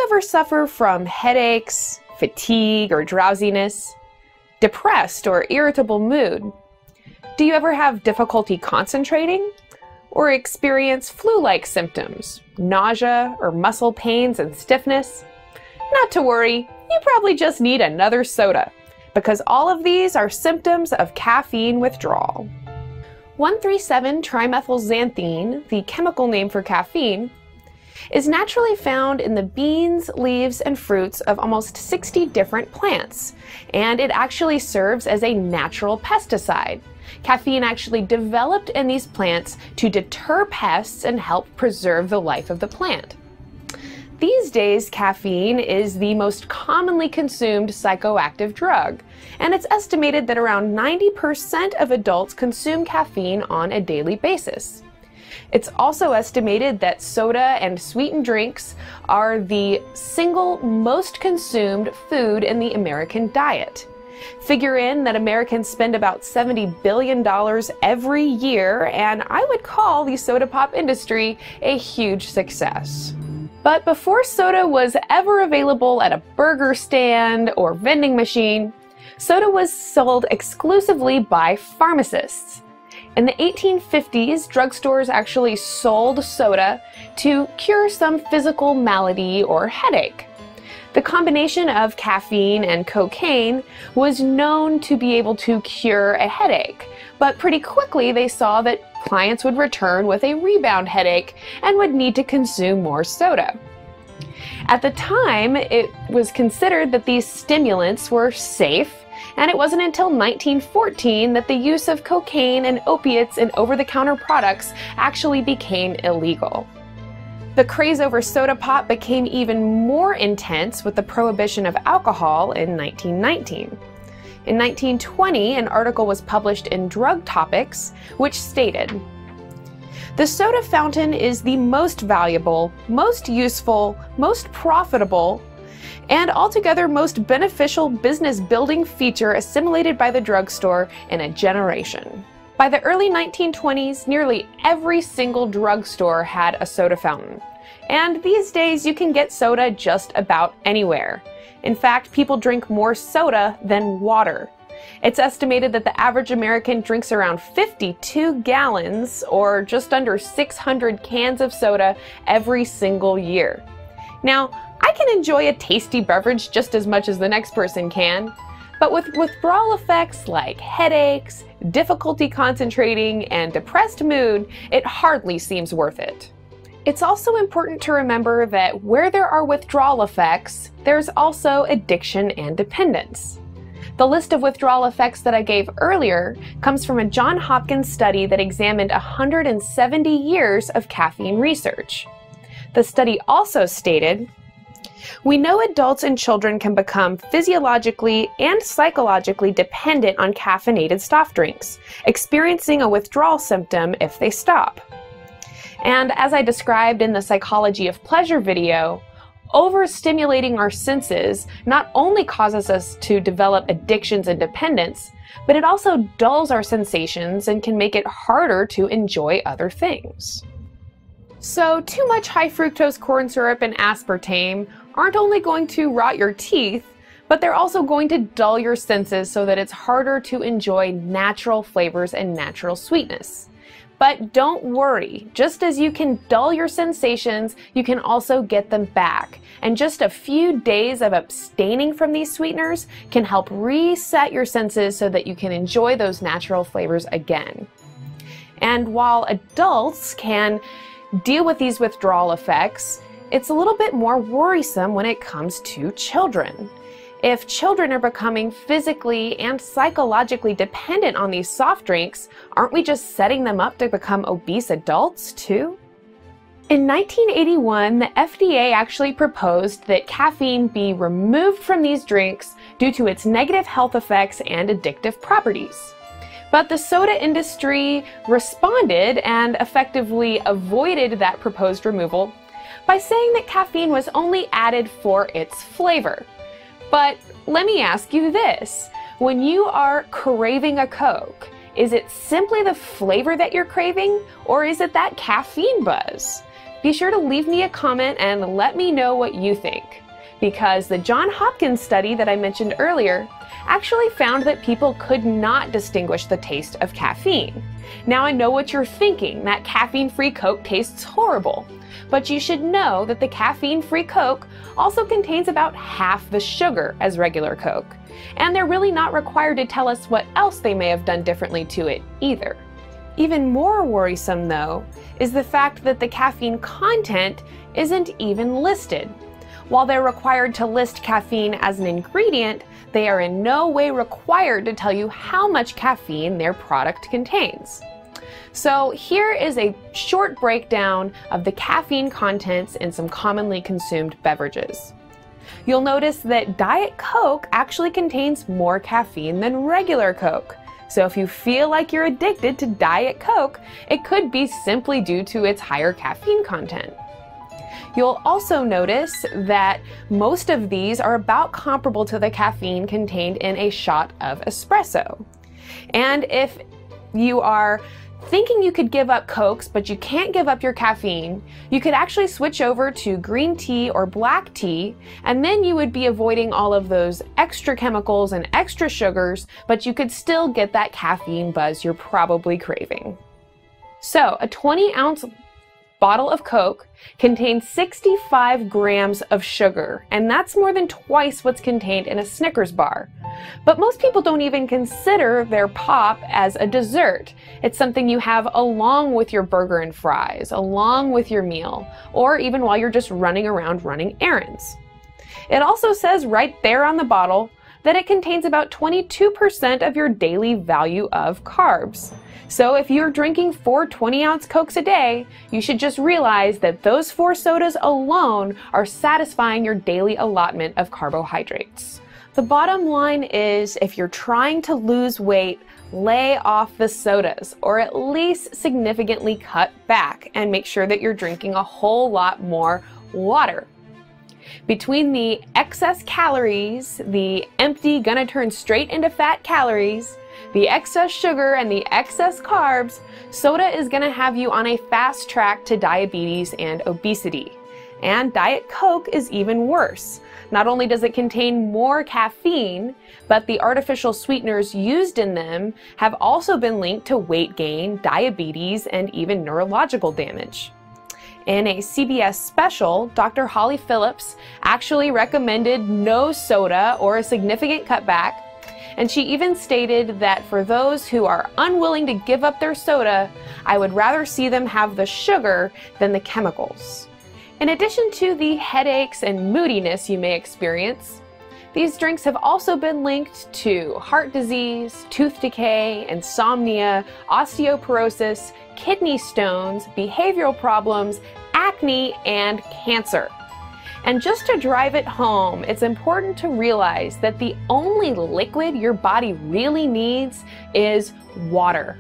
ever suffer from headaches, fatigue, or drowsiness? Depressed or irritable mood? Do you ever have difficulty concentrating? Or experience flu-like symptoms, nausea, or muscle pains and stiffness? Not to worry, you probably just need another soda, because all of these are symptoms of caffeine withdrawal. 1,3,7-trimethylxanthine, the chemical name for caffeine, is naturally found in the beans, leaves, and fruits of almost 60 different plants, and it actually serves as a natural pesticide. Caffeine actually developed in these plants to deter pests and help preserve the life of the plant. These days, caffeine is the most commonly consumed psychoactive drug, and it's estimated that around 90% of adults consume caffeine on a daily basis. It's also estimated that soda and sweetened drinks are the single most consumed food in the American diet. Figure in that Americans spend about $70 billion every year, and I would call the soda pop industry a huge success. But before soda was ever available at a burger stand or vending machine, soda was sold exclusively by pharmacists. In the 1850s, drugstores actually sold soda to cure some physical malady or headache. The combination of caffeine and cocaine was known to be able to cure a headache, but pretty quickly they saw that clients would return with a rebound headache and would need to consume more soda. At the time, it was considered that these stimulants were safe, and it wasn't until 1914 that the use of cocaine and opiates in over-the-counter products actually became illegal. The craze over soda pop became even more intense with the prohibition of alcohol in 1919. In 1920, an article was published in Drug Topics, which stated, "The soda fountain is the most valuable, most useful, most profitable, and altogether most beneficial business-building feature assimilated by the drugstore in a generation." By the early 1920s, nearly every single drugstore had a soda fountain. And these days, you can get soda just about anywhere. In fact, people drink more soda than water. It's estimated that the average American drinks around 52 gallons, or just under 600 cans of soda every single year. Now, I can enjoy a tasty beverage just as much as the next person can, but with withdrawal effects like headaches, difficulty concentrating, and depressed mood, it hardly seems worth it. It's also important to remember that where there are withdrawal effects, there's also addiction and dependence. The list of withdrawal effects that I gave earlier comes from a Johns Hopkins study that examined 170 years of caffeine research. The study also stated, "We know adults and children can become physiologically and psychologically dependent on caffeinated soft drinks, experiencing a withdrawal symptom if they stop. And as I described in the Psychology of Pleasure video, overstimulating our senses not only causes us to develop addictions and dependence, but it also dulls our sensations and can make it harder to enjoy other things." So too much high fructose corn syrup and aspartame aren't only going to rot your teeth, but they're also going to dull your senses so that it's harder to enjoy natural flavors and natural sweetness. But don't worry, just as you can dull your sensations, you can also get them back. And just a few days of abstaining from these sweeteners can help reset your senses so that you can enjoy those natural flavors again. And while adults can deal with these withdrawal effects, it's a little bit more worrisome when it comes to children. If children are becoming physically and psychologically dependent on these soft drinks, aren't we just setting them up to become obese adults too? In 1981, the FDA actually proposed that caffeine be removed from these drinks due to its negative health effects and addictive properties. But the soda industry responded and effectively avoided that proposed removal by saying that caffeine was only added for its flavor. But let me ask you this, when you are craving a Coke, is it simply the flavor that you're craving, or is it that caffeine buzz? Be sure to leave me a comment and let me know what you think, because the Johns Hopkins study that I mentioned earlier actually found that people could not distinguish the taste of caffeine. Now I know what you're thinking, that caffeine-free Coke tastes horrible. But you should know that the caffeine-free Coke also contains about half the sugar as regular Coke. And they're really not required to tell us what else they may have done differently to it either. Even more worrisome, though, is the fact that the caffeine content isn't even listed. While they're required to list caffeine as an ingredient, they are in no way required to tell you how much caffeine their product contains. So here is a short breakdown of the caffeine contents in some commonly consumed beverages. You'll notice that Diet Coke actually contains more caffeine than regular Coke. So if you feel like you're addicted to Diet Coke, it could be simply due to its higher caffeine content. You'll also notice that most of these are about comparable to the caffeine contained in a shot of espresso. And if you are thinking you could give up Cokes, but you can't give up your caffeine, you could actually switch over to green tea or black tea, and then you would be avoiding all of those extra chemicals and extra sugars, but you could still get that caffeine buzz you're probably craving. So, a 20-ounce bottle of Coke contains 65 grams of sugar, and that's more than twice what's contained in a Snickers bar. But most people don't even consider their pop as a dessert. It's something you have along with your burger and fries, along with your meal, or even while you're just running around running errands. It also says right there on the bottle that it contains about 22% of your daily value of carbs. So if you're drinking 4 20-ounce Cokes a day, you should just realize that those 4 sodas alone are satisfying your daily allotment of carbohydrates. The bottom line is, if you're trying to lose weight, lay off the sodas, or at least significantly cut back, and make sure that you're drinking a whole lot more water. Between the excess calories, the empty gonna turn straight into fat calories, the excess sugar, and the excess carbs, soda is gonna have you on a fast track to diabetes and obesity. And Diet Coke is even worse. Not only does it contain more caffeine, but the artificial sweeteners used in them have also been linked to weight gain, diabetes, and even neurological damage. In a CBS special, Dr. Holly Phillips actually recommended no soda or a significant cutback, and she even stated that for those who are unwilling to give up their soda, I would rather see them have the sugar than the chemicals. In addition to the headaches and moodiness you may experience, these drinks have also been linked to heart disease, tooth decay, insomnia, osteoporosis, kidney stones, behavioral problems, acne, and cancer. And just to drive it home, it's important to realize that the only liquid your body really needs is water.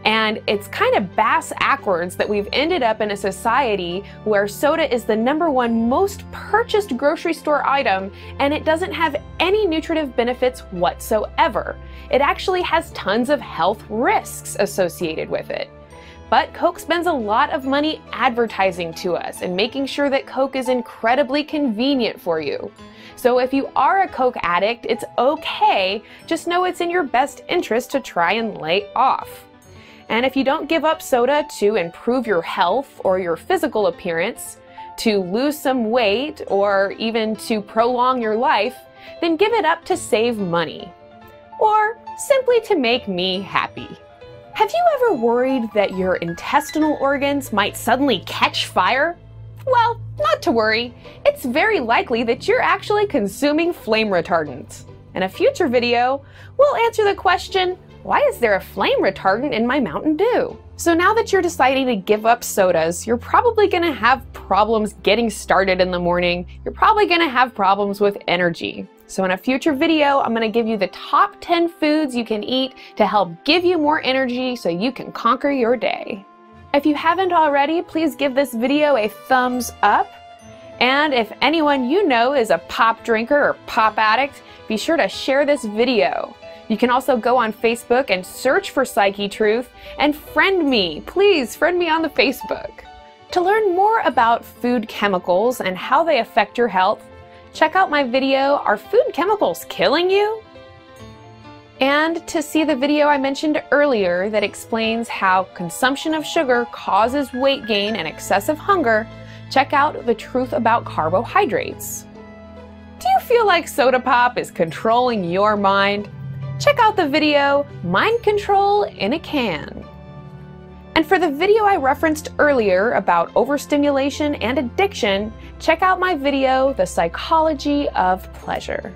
And it's kind of bass-ackwards that we've ended up in a society where soda is the #1 most purchased grocery store item, and it doesn't have any nutritive benefits whatsoever. It actually has tons of health risks associated with it. But Coke spends a lot of money advertising to us and making sure that Coke is incredibly convenient for you. So if you are a Coke addict, it's okay, just know it's in your best interest to try and lay off. And if you don't give up soda to improve your health or your physical appearance, to lose some weight, or even to prolong your life, then give it up to save money. Or simply to make me happy. Have you ever worried that your intestinal organs might suddenly catch fire? Well, not to worry. It's very likely that you're actually consuming flame retardant. In a future video, we'll answer the question, why is there a flame retardant in my Mountain Dew? So now that you're deciding to give up sodas, you're probably gonna have problems getting started in the morning. You're probably gonna have problems with energy. So in a future video, I'm gonna give you the top 10 foods you can eat to help give you more energy so you can conquer your day. If you haven't already, please give this video a thumbs up. And if anyone you know is a pop drinker or pop addict, be sure to share this video. You can also go on Facebook and search for Psychetruth and friend me. Please friend me on the Facebook. To learn more about food chemicals and how they affect your health, check out my video, Are Food Chemicals Killing You? And to see the video I mentioned earlier that explains how consumption of sugar causes weight gain and excessive hunger, check out The Truth About Carbohydrates. Do you feel like soda pop is controlling your mind? Check out the video, Mind Control in a Can. And for the video I referenced earlier about overstimulation and addiction, check out my video, The Psychology of Pleasure.